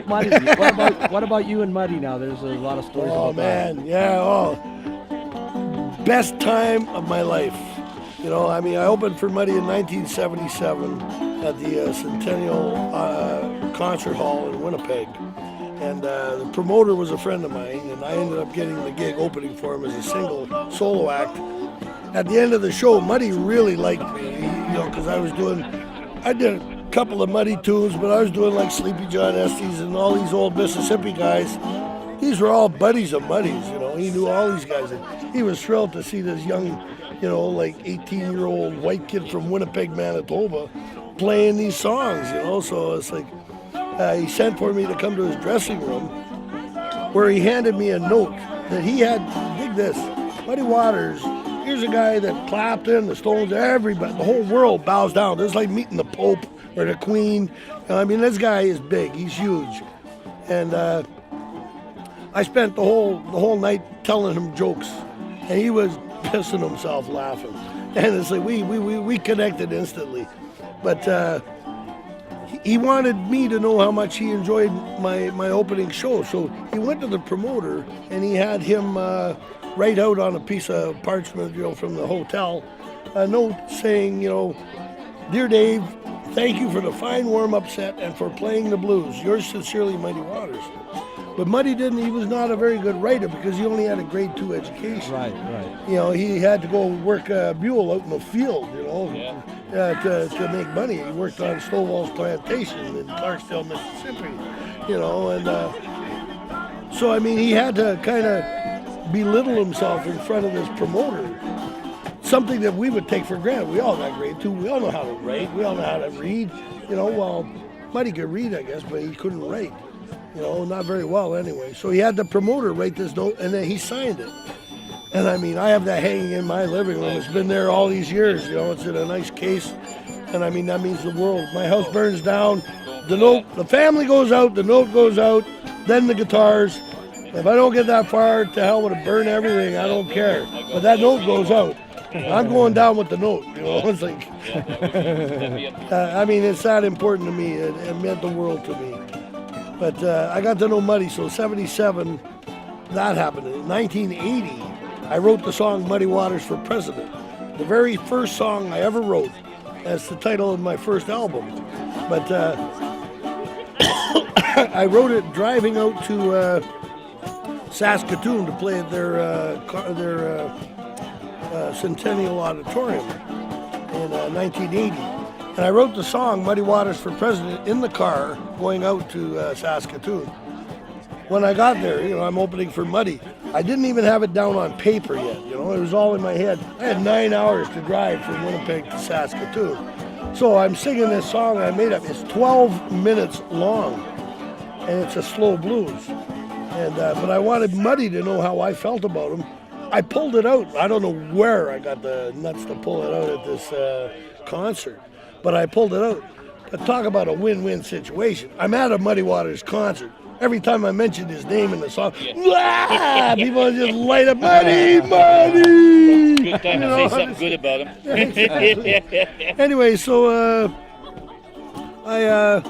about Muddy? What about you and Muddy now? There's a lot of stories Oh about that. man, yeah. Oh, best time of my life. You know, I mean, I opened for Muddy in 1977 at the Centennial Concert Hall in Winnipeg. And the promoter was a friend of mine, and I ended up getting the gig opening for him as a single solo act. At the end of the show, Muddy really liked me, you know, because I did a couple of Muddy tunes, but I was doing like Sleepy John Estes and all these old Mississippi guys. These were all buddies of Muddy's, you know. He knew all these guys. And he was thrilled to see this young, you know, like 18-year-old white kid from Winnipeg, Manitoba, playing these songs, you know. So it's like, he sent for me to come to his dressing room, where he handed me a note that he had. Dig this, Muddy Waters. Here's a guy that Clapton, the Stones, everybody, the whole world bows down. It's like meeting the Pope or the Queen. I mean, this guy is big. He's huge, and I spent the whole night telling him jokes, and he was pissing himself laughing. And it's like we connected instantly, but. He wanted me to know how much he enjoyed my opening show. So he went to the promoter and he had him write out on a piece of parchment, you know, from the hotel, a note saying, you know, "Dear Dave, thank you for the fine warm-up set and for playing the blues. Yours sincerely, Muddy Waters." But Muddy he was not a very good writer because he only had a grade 2 education. Right. You know, he had to go work a mule out in the field, you know, to make money. He worked on Stovall's plantation in Clarksdale, Mississippi, you know, and so, I mean, he had to kind of belittle himself in front of this promoter, something that we would take for granted. We all got grade 2. We all know how to write. We all know how to read, you know. Well, Muddy could read, I guess, but he couldn't write. You know, not very well anyway. So he had the promoter write this note, and then he signed it. And I mean, I have that hanging in my living room. It's been there all these years. You know, it's in a nice case. And I mean, that means the world. My house burns down. The family goes out. The note goes out. Then the guitars. If I don't get that far, to hell with it, burn everything. I don't care. But that note goes out. I'm going down with the note. You know, it's like. I mean, it's that important to me. It meant the world to me. But I got to know Muddy, so 77, that happened. In 1980, I wrote the song Muddy Waters for President. The very first song I ever wrote. That's the title of my first album. But I wrote it driving out to Saskatoon to play at their Centennial Auditorium in 1980. And I wrote the song Muddy Waters for President in the car going out to Saskatoon. When I got there, you know, I'm opening for Muddy. I didn't even have it down on paper yet, you know, it was all in my head. I had 9 hours to drive from Winnipeg to Saskatoon. So I'm singing this song I made up. It's 12 minutes long, and it's a slow blues. And but I wanted Muddy to know how I felt about him. I pulled it out. I don't know where I got the nuts to pull it out at this concert. But I pulled it out. But talk about a win-win situation. I'm at a Muddy Waters concert. Every time I mentioned his name in the song, people just light up, Muddy. Good time to say something good about him. Anyway, so I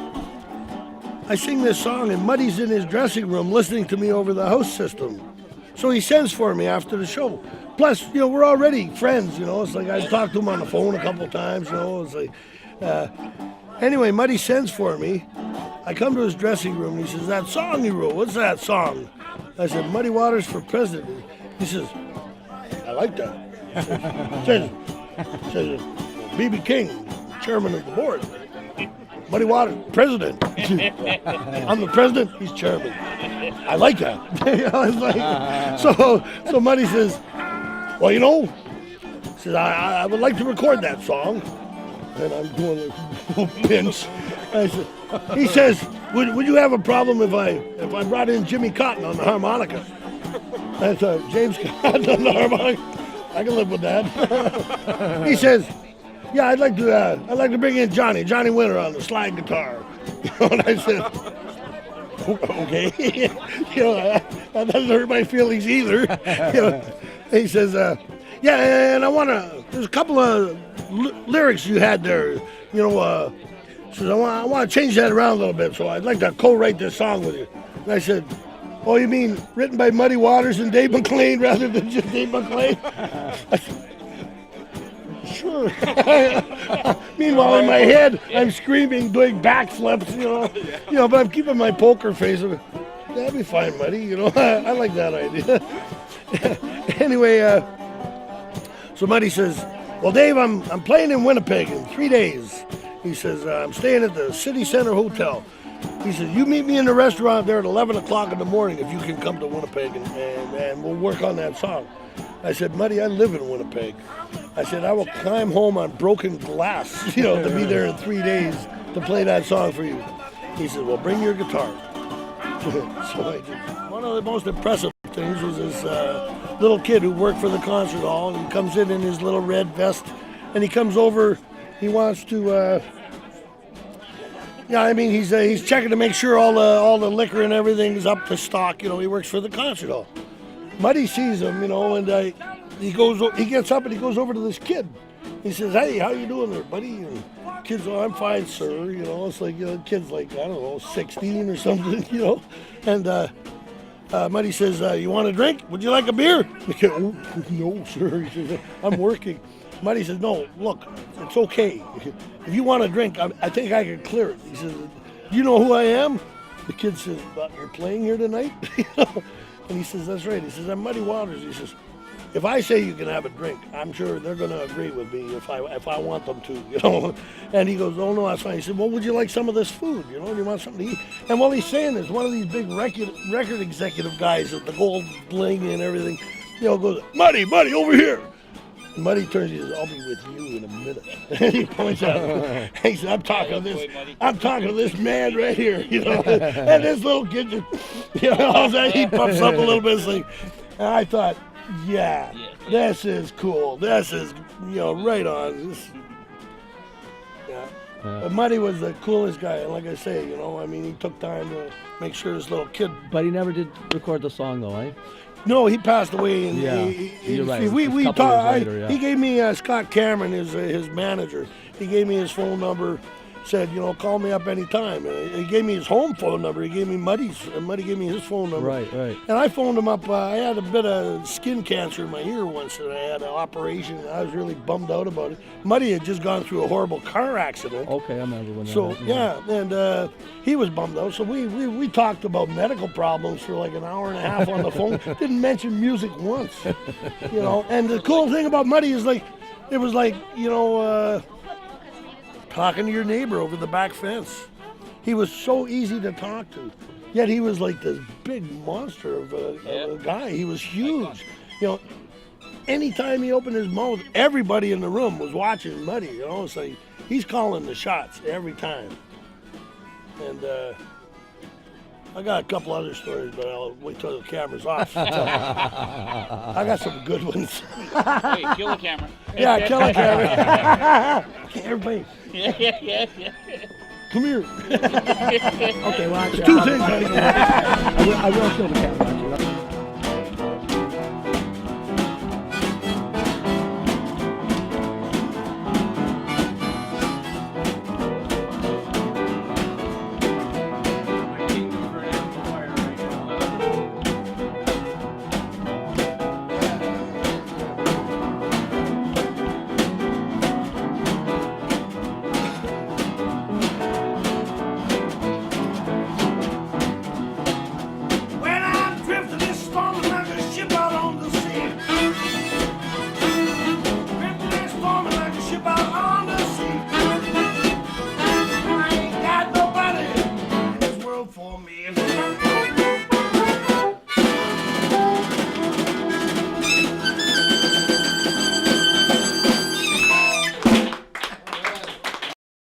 sing this song, and Muddy's in his dressing room listening to me over the house system. So he sends for me after the show. Plus, you know, we're already friends, you know. It's like I talked to him on the phone a couple of times, you know. It's like, anyway, Muddy sends for me. I come to his dressing room, and he says, "That song you wrote, what's that song?" I said, "Muddy Waters for President." He says, "I like that." Says B.B. King, chairman of the board. Muddy Waters, president. I'm the president, he's chairman. I like that. I was like, so Muddy says, "Well, you know," says, I would like to record that song." And I'm doing a pinch. He says, would you have a problem if I brought in Jimmy Cotton on the harmonica? That's James Cotton on the harmonica. I can live with that. He says, "Yeah, I'd like to bring in Johnny Winter on the slide guitar." You know, and I said, "Okay." You know, that doesn't hurt my feelings either. You know, and he says, "Yeah, and there's a couple of lyrics you had there, you know, says, I want to change that around a little bit, so I'd like to co-write this song with you. And I said, oh, you mean written by Muddy Waters and Dave McLean rather than just Dave McLean? I said, sure. Meanwhile, in my head, I'm screaming, doing backflips, you know, but I'm keeping my poker face. That'd be fine, Muddy, you know. I like that idea. Anyway, so Muddy says, well, Dave, I'm playing in Winnipeg in 3 days. He says, I'm staying at the City Center Hotel. He says, you meet me in the restaurant there at 11 o'clock in the morning if you can come to Winnipeg, and we'll work on that song. I said, Muddy, I live in Winnipeg. I said, I will climb home on broken glass, you know, to be there in 3 days to play that song for you. He said, well, bring your guitar. So I did. One of the most impressive things was this little kid who worked for the concert hall, and he comes in his little red vest, and he comes over, he wants to, yeah, I mean, he's checking to make sure all the liquor and everything is up to stock, you know, he works for the concert hall. Muddy sees him, you know, and he gets up and he goes over to this kid. He says, hey, how you doing there, buddy? And kid's, oh, I'm fine, sir. You know, it's like, you know, the kid's like, I don't know, 16 or something, you know. And Muddy says, you want a drink? Would you like a beer? The kid, oh, no, sir. He says, I'm working. Muddy says, no, look, it's okay. If you want a drink, I think I can clear it. He says, do you know who I am? The kid says, you're playing here tonight? You know? And he says, that's right. He says, I'm Muddy Waters. He says, if I say you can have a drink, I'm sure they're going to agree with me if I want them to, you know. And he goes, oh, no, that's fine. He said, well, would you like some of this food? You know, do you want something to eat? And while he's saying this, one of these big record executive guys with the gold bling and everything, you know, goes, Muddy, over here. And Muddy turns and says, I'll be with you in a minute. And he points out, he said, I'm talking to this man right here, you know. And this little kid just, you know, he puffs up a little bit. Like, and I thought, yeah, this is cool. This is, you know, right on. Yeah. But Muddy was the coolest guy. And like I say, you know, I mean, he took time to make sure this little kid. But he never did record the song, though, eh? No, he passed away. And you're right. We talked. Later, he gave me Scott Cameron, his manager. He gave me his phone number. Said, you know, call me up anytime. And he gave me his home phone number. He gave me Muddy's. Muddy gave me his phone number. Right. And I phoned him up. I had a bit of skin cancer in my ear once, and I had an operation. And I was really bummed out about it. Muddy had just gone through a horrible car accident. Okay, I remember when that happened. Yeah, and he was bummed out. So we talked about medical problems for like an hour and a half on the phone. Didn't mention music once, you know. And the cool thing about Muddy is like, it was like, you know, talking to your neighbor over the back fence. He was so easy to talk to. Yet he was like this big monster of a guy. He was huge. You know, anytime he opened his mouth, everybody in the room was watching Muddy. You know, it's like he's calling the shots every time. And I got a couple other stories, but I'll wait till the camera's off. I got some good ones. Hey, kill the camera. Yeah, kill the camera. Everybody. Yeah. Come here. Okay, well, There's two things. I will kill the camera.